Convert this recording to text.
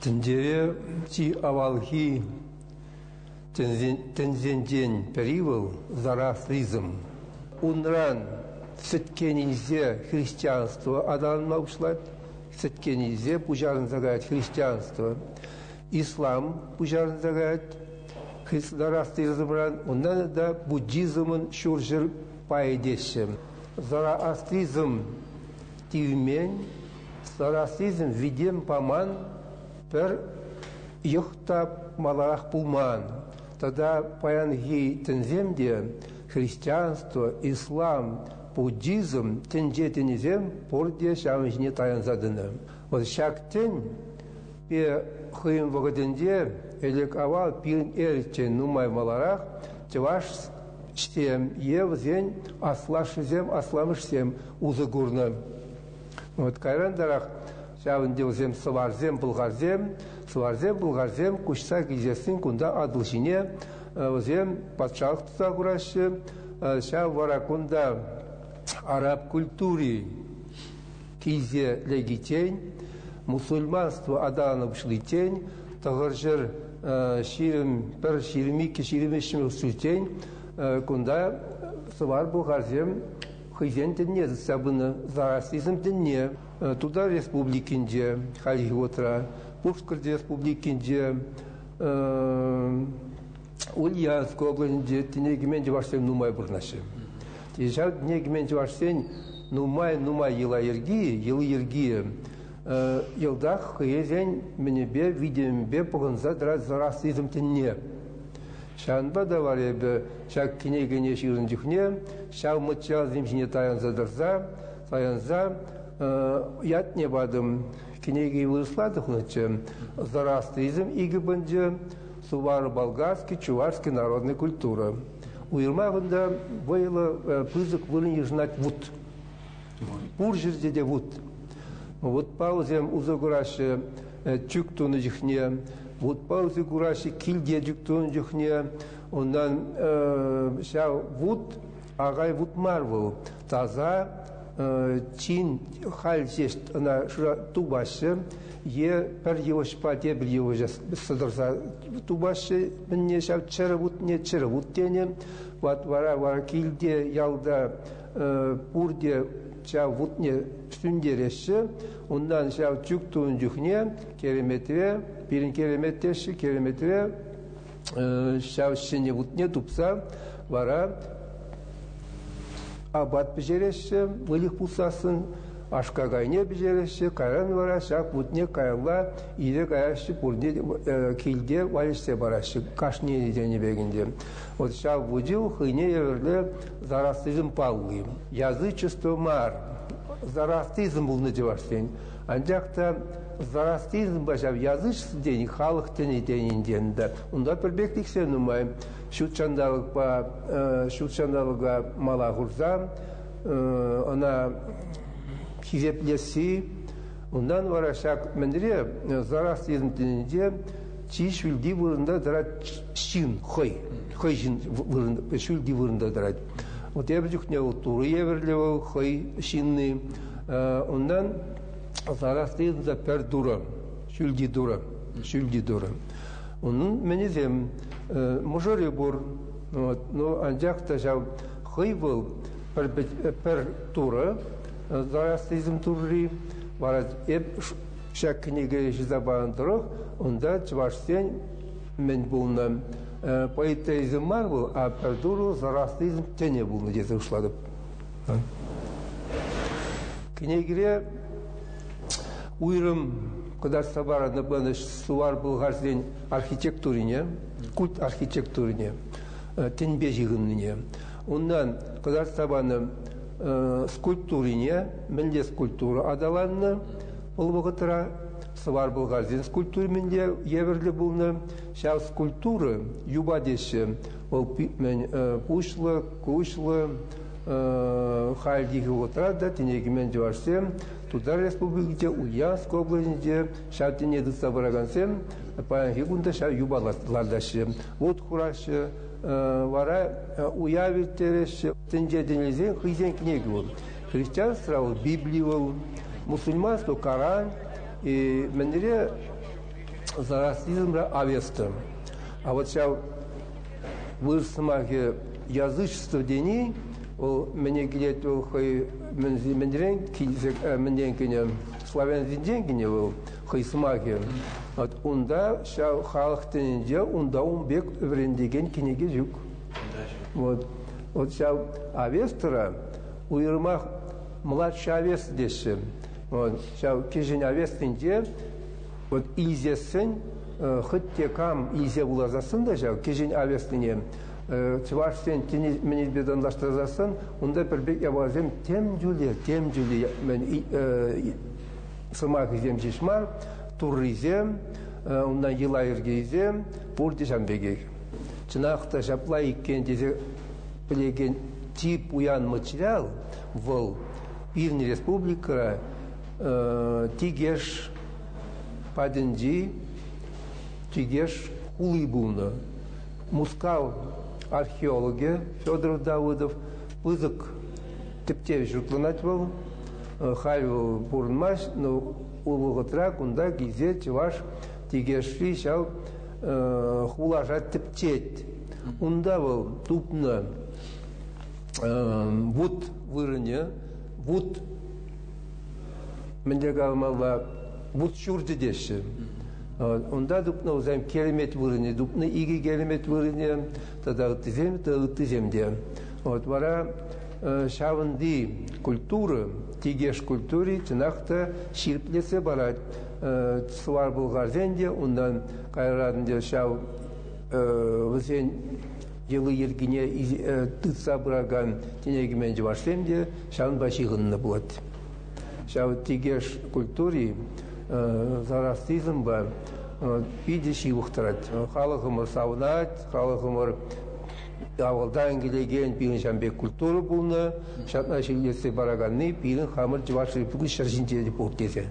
Тендере ти авалхи тензенден перивал зороастризм. Унран сеткенизе христианство адан маушлат, сеткенизе пужарн загает христианство. Ислам пужарн загает зороастризмран, унан да буддизмын шуржыр пайдешем. Зороастризм тивмень, зороастризм видем паман пер йохта маларах пулман. Тогда паянги тенземде христианство, ислам, буддизм тенже тенезем порде шамжне таян задыны. Вот шактен пе хыйын вогаденде элек авал пирин эрчен нумай маларах чеваш штем евзень аслашызем асламышсем узыгурны. Вот кайрандарах шавын деузем сварзем булгарзем кушса кизесин кунда адылшине узем патшалық тұта курашы шав варакунда араб культури кизе легитень мусульманство аданы бшлитень тағыржыр ширимики ширимишмил сутень кунда свар булгарзем хызен тенне сабыны зороастризм тенне туда республикинде халихи отра Пушкарде республикинде Ульяновской области тенегименде вашсен нумай бурнашем. Тежал тенегименде вашсен нумай ела ергия елдах хезен менебе видимбе погонза драз зороастризм тенне. Шанба даваребе шак кинегене ширын дюхне шау мычал земжине таянза дырза таянза ят не бадым кинеги вырысладых ночем зороастризм игибанже сувары болгарский чувашский народная культура. У Ирмагында было пызык вылын ежнать вуд. Пуржерде де вуд. Вот паузем узагураши чуктуны жихне, вот паузе гураши кильде жуктуны жихне, ондан шау вуд агай вуд марвал. Таза чин халь жест на тубашы е пер его шпате бір его сыдырса тубашы мне шау червут не червут тене вот вара килде ялда пурде шау вуд не стюндереші ондан шау чуктуын жүхне кереметре пирин кереметтеші кереметре шау шене вуд не тупса вара абат бежереші, вылих пусасын, ашкагайне бежереші, кайран вара, шак вутне кайла, иде каяшы пурне килде валишсе барашы, кашне едене бегінде. Вот шак вудил, хыне еверле зороастризм паллы. Язычество мар. Зороастризм был надеваштен. Андякта зороастризм башав язычество день, халық тені денінденді. Онда пербектік сен умайым. Шутчандалыға мала ғұрза, она хизеплесі, ондан вара шак мәндіре зороастризм тенінде чиш вілді вырында дырат шин, хой жин шүлді вырында дырат. Вот я бізікне туры еверлевал, хой шинны, ондан зороастризмда пер дура, шүлді дура. Onun menizem mujori bor no ancakta jav khayvol per tura zoroastrizm turri var ep şak kniga jizabandro onda çvarsen men bulnam poetizm var bu a per turu zoroastrizm tene bulnu diye uşladı. Knigire uyrım когда собара на сувар был гарден архитектурине, культ архитектурине, тенбежигынне. Ондан когда собана скульптурине, менде скульптура адаланны, ол вакытра сувар был гарден скульптур менде еверле булны, шав скульптуры юба деше, ол мен пушлы, кушлы, хальдиги отрада, тенеги мен жуарсем, туда республикте Ульяновской области шав тене дыса барагансем, паянги гунда шав юбалардашем. Вот хураши вара уявителеши тенже денелезен хизен книги был. Христианство Библию, мусульманство Коран и менере зороастризмра авесты. А вот сейчас вырсымаге язычество дени, мне келет хай мендерен килзек менденкене славян зинденгене хай смаге. Вот унда сейчас халахтенде унда бек врендеген кинеге жук. Вот сейчас авестра уйрмах младший авест деши. Вот сейчас кижин авестинде вот изесен хоть кам изе булазасын да жау кижин авестине чувашстен тени мени беданлаштырасың онда бир бек ябазем тем жуле мен сымак изем жишмар туризем онда йылайыргезем бурдишам беге чынакта жаплай иккен дезе билеген тип уян материал вол Ирни республика тигеш паденди тигеш улыбуна мускал археологи Федор Давыдов пызык тептевич жукланать был хайву бурнмаш но улугытрак унда гизе чуваш тигешли шал хулажат тептет унда был тупна вуд вырыне вуд мендегалмалла вуд шурды деши онда дупна узайм керемет вырыне дупна иги керемет вырыне тогда тыземде вот вара шавынди культура тигеш культури тынакта ширплесе барат свар булгарзенде ондан кайрадынде шав вызен Yılı yirgine tıtsa bırakan tinegmen cıvaşlemde şavın başı gınna bulat. Şavı tigeş kulturi zararsizm var. Bir de şey uhtarat. Halkımır savunat, halkımır avaldan gelegen birin şambek kulturu bulna. Şatna şilyesi baraganni birin hamır cıvaşlı bugün şarjince de bu teze.